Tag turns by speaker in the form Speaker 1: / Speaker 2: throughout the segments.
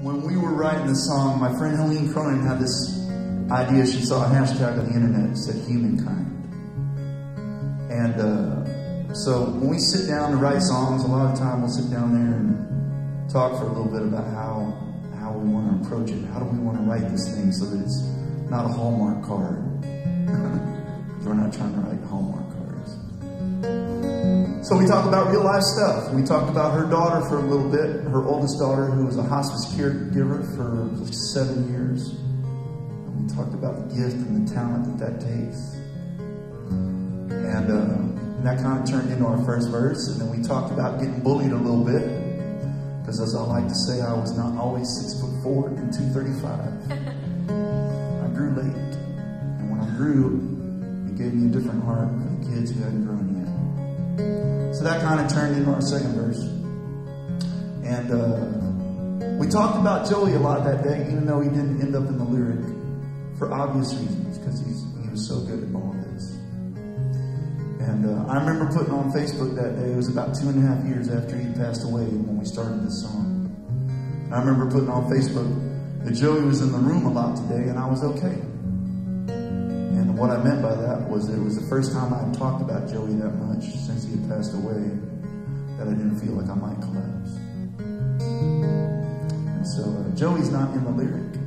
Speaker 1: When we were writing the song, my friend Helene Cronin had this idea. She saw a hashtag on the internet that said Humankind. And so when we sit down to write songs, a lot of the time we'll sit down there and talk for a little bit about how we want to approach it. How do we want to write this thing so that it's not a Hallmark card? We're not trying to write Hallmark cards. So we talked about real life stuff. We talked about her daughter for a little bit, her oldest daughter, who was a hospice caregiver for 7 years. And we talked about the gift and the talent that takes. And that kind of turned into our first verse. And then we talked about getting bullied a little bit. Because as I like to say, I was not always 6'4" and 235. I grew late. And when I grew, it gave me a different heart for the kids who hadn't grown yet. So that kind of turned into our second verse. And we talked about Joey a lot that day, even though he didn't end up in the lyric, for obvious reasons, because he was so good at all of this. And I remember putting on Facebook that day, it was about 2.5 years after he passed away when we started this song. And I remember putting on Facebook that Joey was in the room a lot today, and I was okay. And what I meant by that was it was the first time I had talked about Joey that much since he had passed away that I didn't feel like I might collapse. And so Joey's not in the lyric,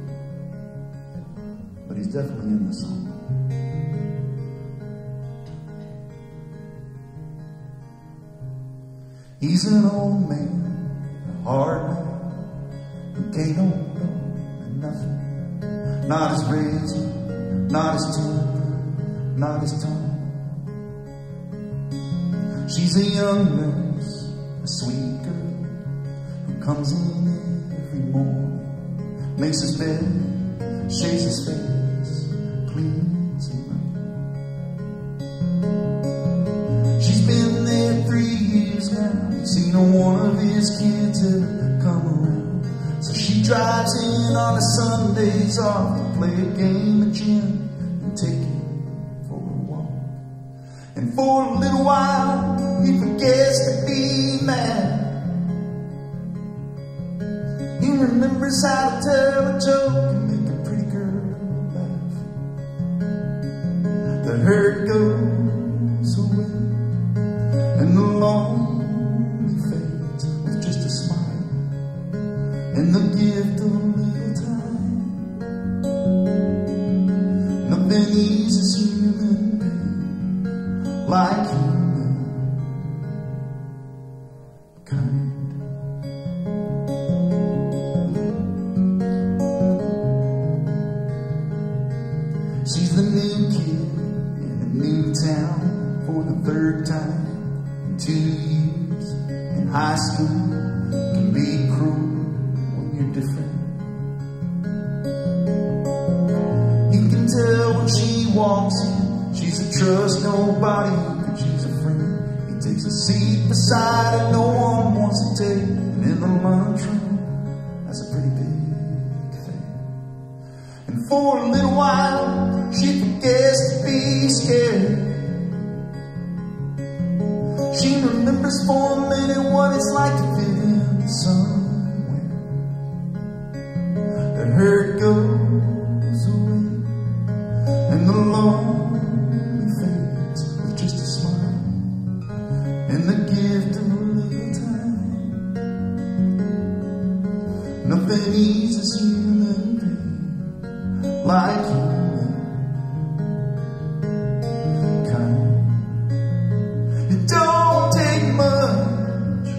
Speaker 1: but he's definitely in the song. He's an old man, a hard man, who can't hold on to nothing. Not his razor, not his tooth, not his tongue. She's a young nurse, a sweet girl, who comes in every morning, makes his bed, shaves his face, cleans him up. She's been there 3 years now. He's seen one of his kids ever come around. So she drives in on the Sundays off to play a game of gin and take him for a walk. And for a little while he forgets to be mad. He remembers how to tell a joke and make a pretty girl laugh. The hurt goes away and the lonely fades with just a smile and the gift of a little time. Nothing eases human pain like humankind. She's the new kid in a new town for the 3rd time in 2 years. In high school can be cruel when you're different. He can tell when she walks in, she's a trust nobody could choose a friend. He takes a seat beside her no one wants to take, and in the lunchroom that's a pretty big thing. And for a little while she forgets to be scared. She remembers for a minute what it's like to fit in somewhere. The hurt goes away and the lonely fades with just a smile and the gift of a little time. Nothing eases human pain like humankind. It don't take much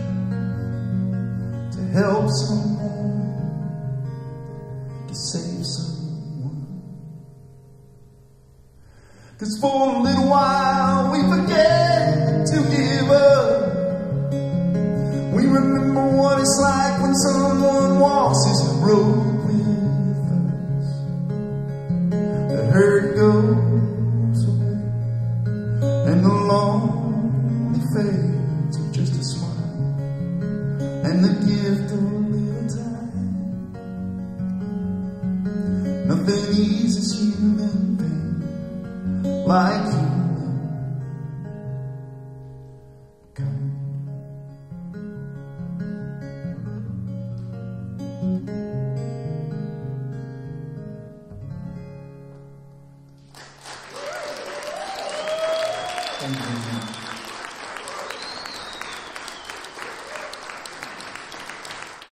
Speaker 1: to help someone, to save someone. 'Cause for a little while we forget to give up. We remember what it's like when someone walks this road with us. The hurt goes away and the lonely fades with just a smile and the gift of a little time. Nothing eases human pain like humankind. Amen.